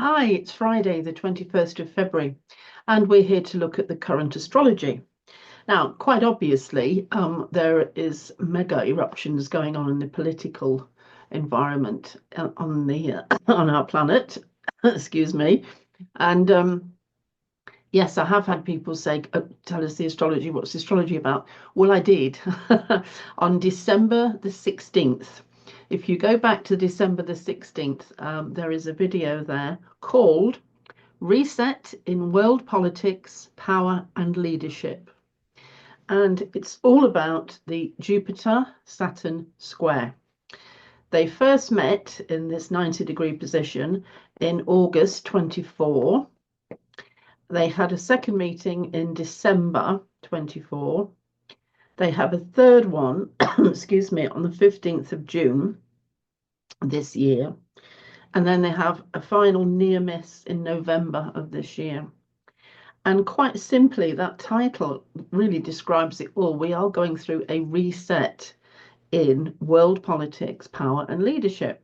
Hi, it's Friday, the 21st of February, and we're here to look at the current astrology. Now, quite obviously, there is mega eruptions going on in the political environment on the on our planet. Excuse me. And yes, I have had people say, "Tell us the astrology. What's the astrology about?" Well, I did on December the 16th. If you go back to December the 16th, there is a video there called Reset in World Politics, Power and Leadership. And it's all about the Jupiter-Saturn square. They first met in this 90-degree position in August 24. They had a second meeting in December 24. They have a third one, excuse me, on the 15th of June this year. And then they have a final near miss in November of this year. And quite simply, that title really describes it all. We are going through a reset in world politics, power, and leadership.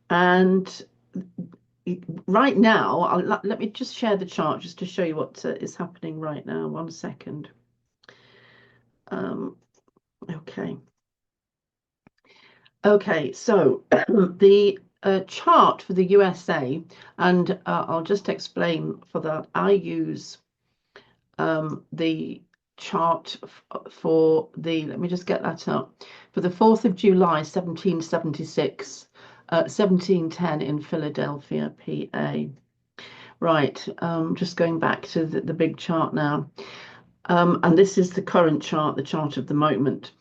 And right now, let me just share the chart just to show you what is happening right now. 1 second. Okay. Okay, so the chart for the USA, and I'll just explain for that. I use the chart for let me just get that up, for the 4th of July, 1776, 1710 in Philadelphia, PA. Right, just going back to the big chart now. And this is the current chart, the chart of the moment.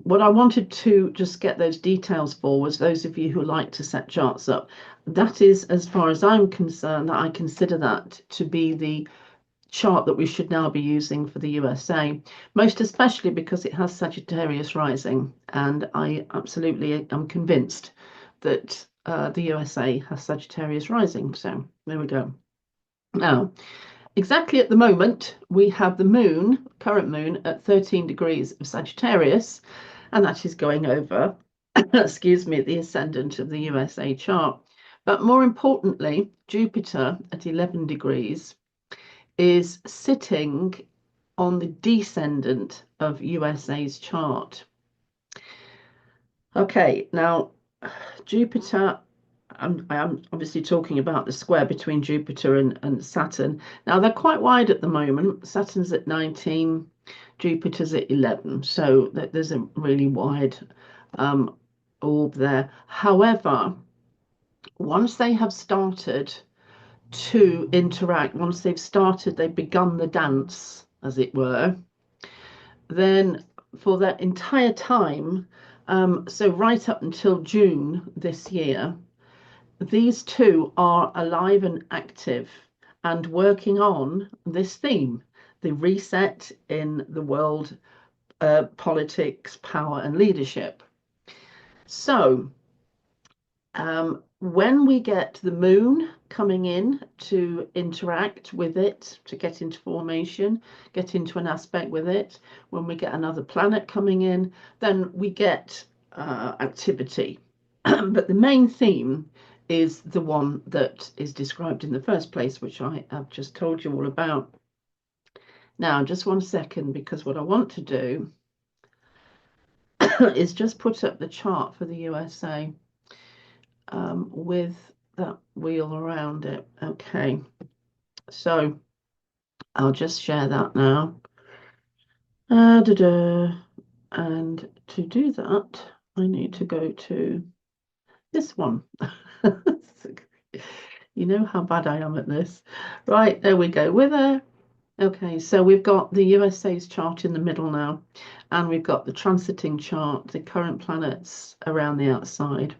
What I wanted to just get those details for was those of you who like to set charts up. That is, as far as I'm concerned, that I consider that to be the chart that we should now be using for the USA, most especially because it has Sagittarius rising, and I absolutely am convinced that the USA has Sagittarius rising. So there we go. Now, exactly at the moment, we have the moon, current moon, at 13 degrees of Sagittarius, and that is going over, excuse me, the ascendant of the USA chart. But more importantly, Jupiter at 11 degrees is sitting on the descendant of USA's chart. Okay, now Jupiter, I am obviously talking about the square between Jupiter and Saturn. Now they're quite wide at the moment. Saturn's at 19, Jupiter's at 11, so there's a really wide orb there. However, once they have started to interact, once they've begun the dance, as it were, then for that entire time, so right up until June this year, these two are alive and active and working on this theme, the reset in the world, politics, power, and leadership. So when we get the moon coming in to interact with it, to get into formation, get into an aspect with it, when we get another planet coming in, then we get activity. But the main theme is the one that is described in the first place, which I have just told you all about. Now, just 1 second, because what I want to do is just put up the chart for the USA. With that wheel around it. Okay, so I'll just share that now. And to do that, I need to go to this one. You know how bad I am at this. Right, there we go. We're there. Okay, so we've got the USA's chart in the middle now, and we've got the transiting chart, the current planets around the outside.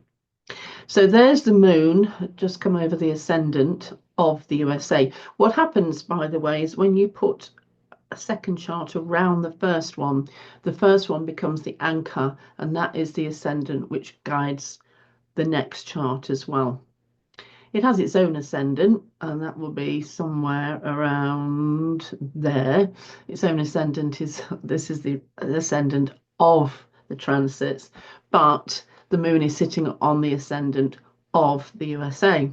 So there's the moon just come over the ascendant of the USA. What happens, by the way, is when you put a second chart around the first one becomes the anchor, and that is the ascendant which guides the next chart as well. It has its own ascendant, and that will be somewhere around there. Its own ascendant is the ascendant of the transits, but the moon is sitting on the ascendant of the USA.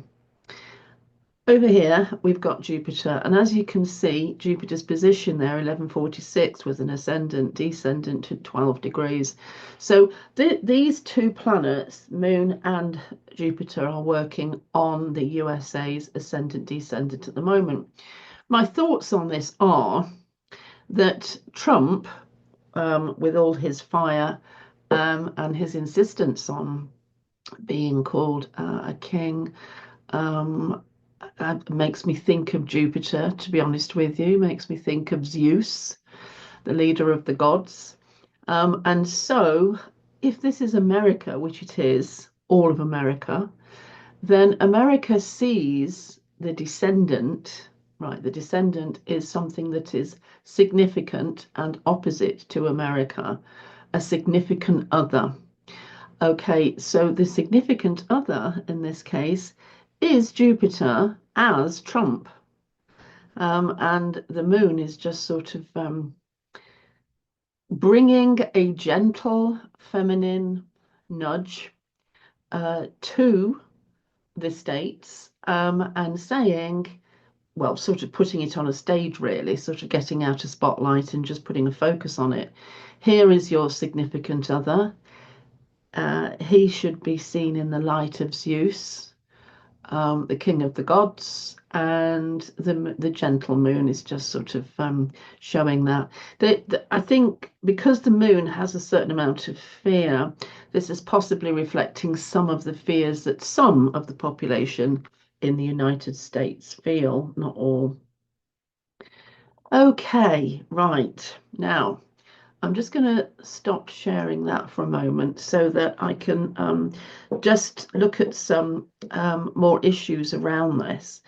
Over here, we've got Jupiter, and as you can see, Jupiter's position there, 1146, was an ascendant, descendant to 12 degrees. So these two planets, Moon and Jupiter, are working on the USA's ascendant, descendant at the moment. My thoughts on this are that Trump, with all his fire and his insistence on being called a king, makes me think of Jupiter, to be honest with you, makes me think of Zeus, the leader of the gods. And so, if this is America, which it is, all of America, then America sees the descendant, right? The descendant is something that is significant and opposite to America, a significant other. Okay, so the significant other in this case is Jupiter as Trump. And the moon is just sort of bringing a gentle feminine nudge to the states and saying, well, sort of putting it on a stage, really, sort of getting out a spotlight and just putting a focus on it. Here is your significant other. He should be seen in the light of Zeus, the king of the gods, and the gentle moon is just sort of showing that. I think because the moon has a certain amount of fear, this is possibly reflecting some of the fears that some of the population in the United States feel, not all. Okay, right. Now, I'm just going to stop sharing that for a moment so that I can just look at some more issues around this.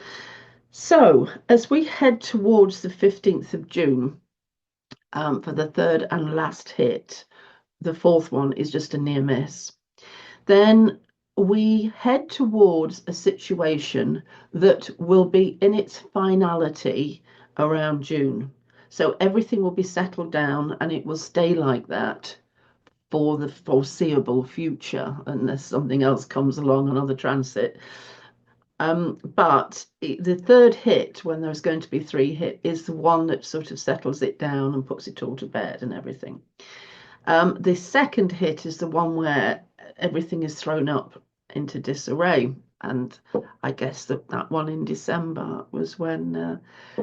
So, as we head towards the 15th of June for the third and last hit, the fourth one is just a near miss, then we head towards a situation that will be in its finality around June. So everything will be settled down and it will stay like that for the foreseeable future, unless something else comes along, another transit. But the third hit, when there's going to be three hit, is the one that sort of settles it down and puts it all to bed and everything. The second hit is the one where everything is thrown up into disarray. And I guess that one in December was when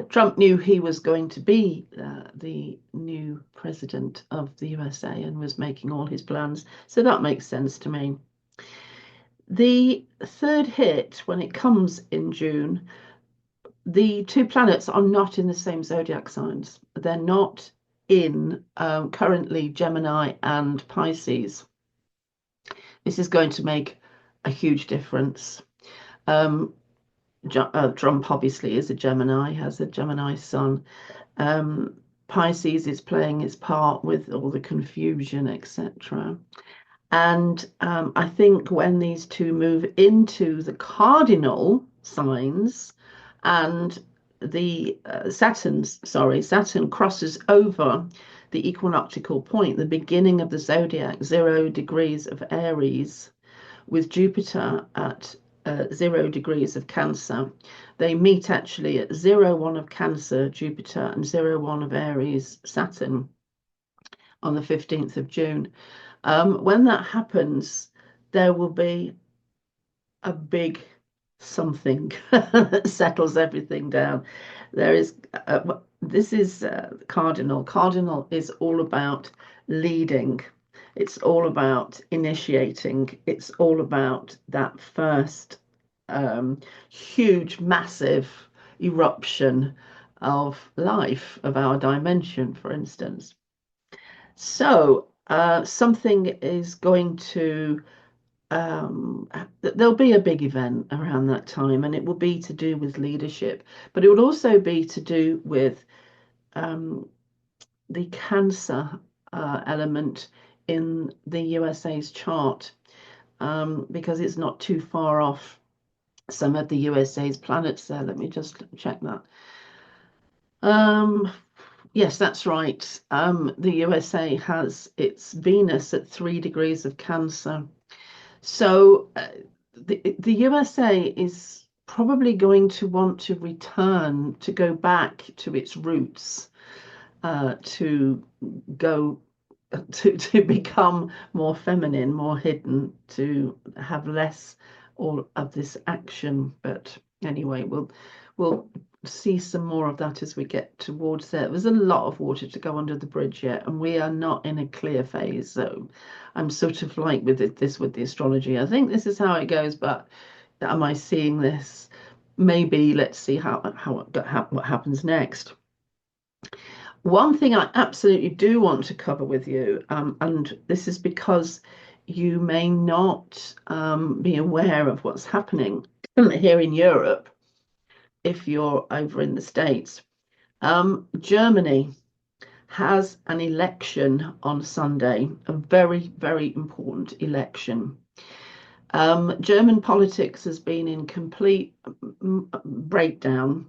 Trump knew he was going to be the new president of the USA and was making all his plans. So that makes sense to me. The third hit, when it comes in June, the two planets are not in the same zodiac signs. They're not in currently Gemini and Pisces. This is going to make a huge difference. Trump obviously is a Gemini, has a Gemini sun. Pisces is playing its part with all the confusion, etc. And I think when these two move into the cardinal signs and the Saturn crosses over the equinoctial point, the beginning of the zodiac, 0 degrees of Aries, with Jupiter at 0 degrees of Cancer. They meet actually at 0, 1 of Cancer, Jupiter, and 0, 1 of Aries, Saturn, on the 15th of June. When that happens, there will be a big something that settles everything down. There is this is cardinal. Cardinal is all about leading. It's all about initiating. It's all about that first huge, massive eruption of life, of our dimension, for instance. So something is going to there'll be a big event around that time, and it will be to do with leadership, but it will also be to do with the Cancer element in the USA's chart, because it's not too far off some of the USA's planets there. Let me just check that. Yes, that's right. The USA has its Venus at 3 degrees of Cancer. So the USA is probably going to want to return, to go back to its roots, to go to become more feminine, more hidden, to have less all of this action. But anyway, we'll see some more of that as we get towards there. There's a lot of water to go under the bridge yet, and we are not in a clear phase. So I'm sort of like with the astrology. I think this is how it goes, but am I seeing this? Maybe let's see what happens next. One thing I absolutely do want to cover with you, and this is because you may not be aware of what's happening here in Europe if you're over in the States. Germany has an election on Sunday, a very, very important election. German politics has been in complete breakdown,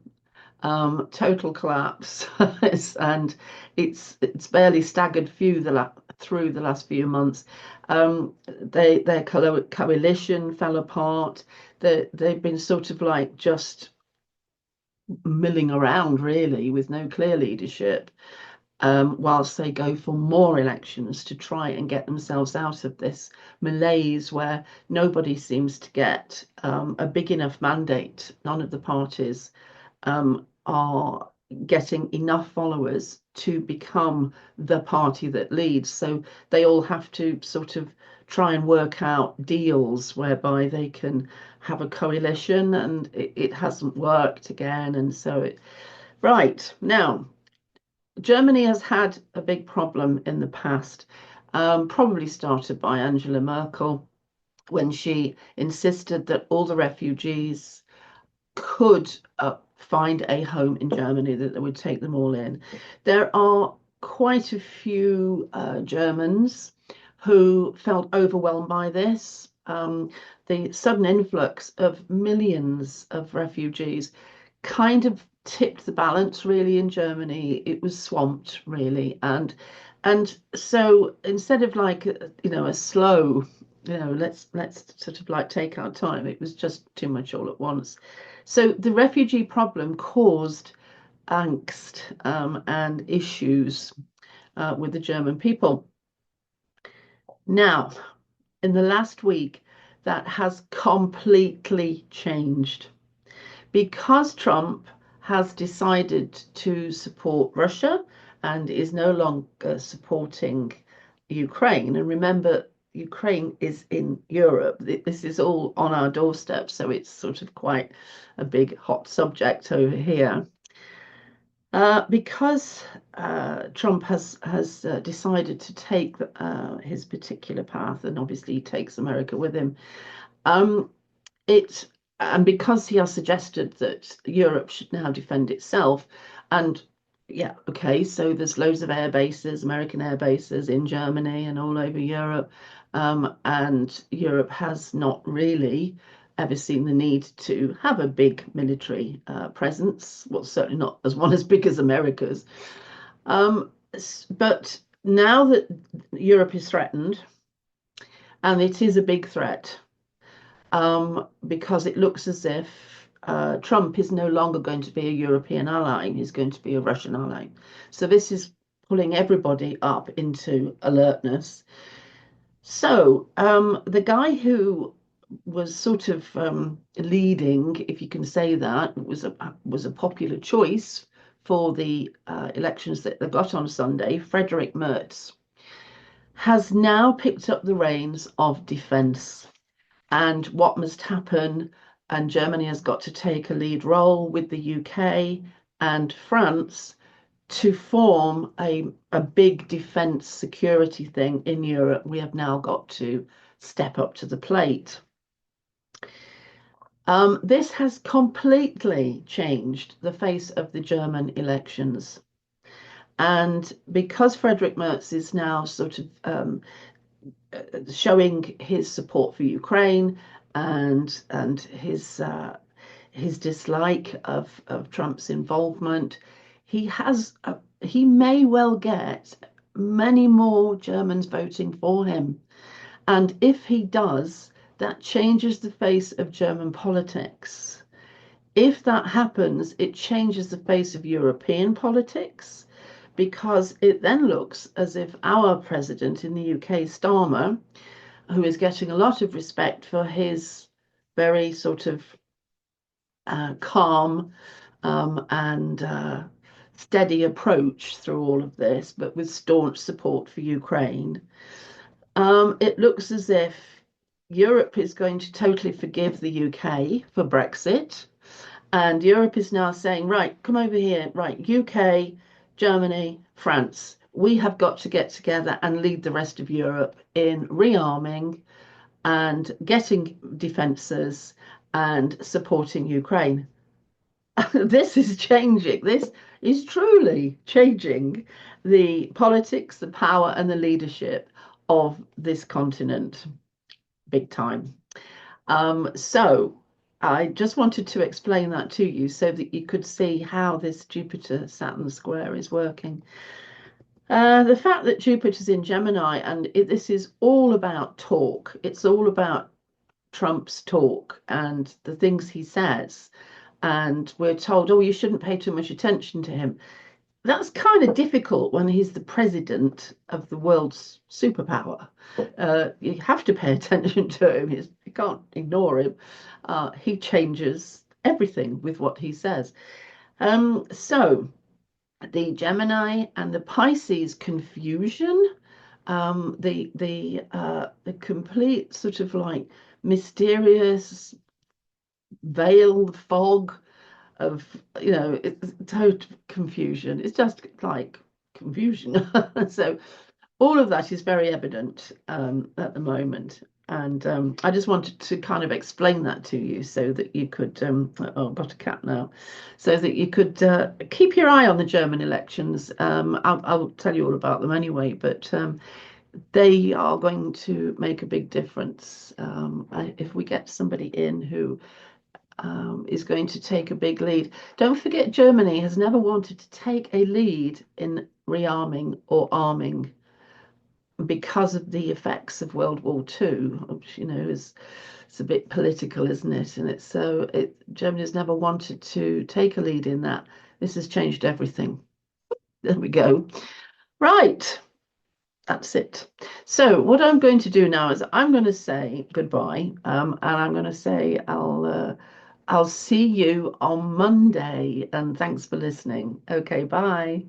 total collapse, and it's barely staggered through the last few months. Their coalition fell apart. They've been sort of like just milling around really with no clear leadership, whilst they go for more elections to try and get themselves out of this malaise where nobody seems to get a big enough mandate. None of the parties are getting enough followers to become the party that leads. So they all have to sort of try and work out deals whereby they can have a coalition, and it hasn't worked again. And so right now, Germany has had a big problem in the past, probably started by Angela Merkel when she insisted that all the refugees could find a home in Germany, that they would take them all in. There are quite a few Germans who felt overwhelmed by this. The sudden influx of millions of refugees kind of tipped the balance really in Germany. It was swamped really, and so instead of like a slow, let's sort of like take our time, it was just too much all at once. So the refugee problem caused angst and issues with the German people. Now, in the last week, that has completely changed because Trump has decided to support Russia and is no longer supporting Ukraine. And remember, Ukraine is in Europe. This is all on our doorstep, so it's sort of quite a big hot subject over here. Because Trump has decided to take his particular path, and obviously he takes America with him, and because he has suggested that Europe should now defend itself, and yeah, okay, so there's loads of air bases, American air bases in Germany and all over Europe, and Europe has not really ever seen the need to have a big military presence. Well, certainly not as one as big as America's. But now that Europe is threatened, and it is a big threat, because it looks as if Trump is no longer going to be a European ally, he's going to be a Russian ally. So this is pulling everybody up into alertness. So the guy who was sort of leading, if you can say that, was a popular choice for the elections that they got on Sunday, Friedrich Merz, has now picked up the reins of defence and what must happen. And Germany has got to take a lead role with the UK and France to form a big defence security thing in Europe. We have now got to step up to the plate. This has completely changed the face of the German elections. And because Friedrich Merz is now sort of showing his support for Ukraine and his dislike of Trump's involvement, he may well get many more Germans voting for him. And if he does, that changes the face of German politics If that happens, it changes the face of European politics because it then looks as if our president in the UK, Starmer, who is getting a lot of respect for his very sort of calm and steady approach through all of this, but with staunch support for Ukraine, it looks as if Europe is going to totally forgive the UK for Brexit. And Europe is now saying, right, come over here, right, UK, Germany, France, we have got to get together and lead the rest of Europe in rearming and getting defences and supporting Ukraine. This is changing. This is truly changing the politics, the power, and the leadership of this continent big time. So I just wanted to explain that to you so that you could see how this Jupiter-Saturn square is working. The fact that Jupiter's in Gemini, and this is all about talk. It's all about Trump's talk and the things he says. And we're told, oh, you shouldn't pay too much attention to him. That's kind of difficult when he's the president of the world's superpower. You have to pay attention to him. You can't ignore him. He changes everything with what he says. So the Gemini and the Pisces confusion, the complete sort of like mysterious veiled fog of, it's total confusion. It's just like confusion. So all of that is very evident at the moment. And I just wanted to kind of explain that to you so that you could, oh, I've got a cat now, so that you could keep your eye on the German elections. I'll tell you all about them anyway, but they are going to make a big difference. If we get somebody in who is going to take a big lead. Don't forget, Germany has never wanted to take a lead in rearming or arming because of the effects of World War II, which, is it's a bit political, isn't it? And it's so Germany has never wanted to take a lead in that. This has changed everything. There we go. Right. That's it. So what I'm going to do now is I'm going to say goodbye, and I'm going to say I'll see you on Monday, and thanks for listening. Okay, bye.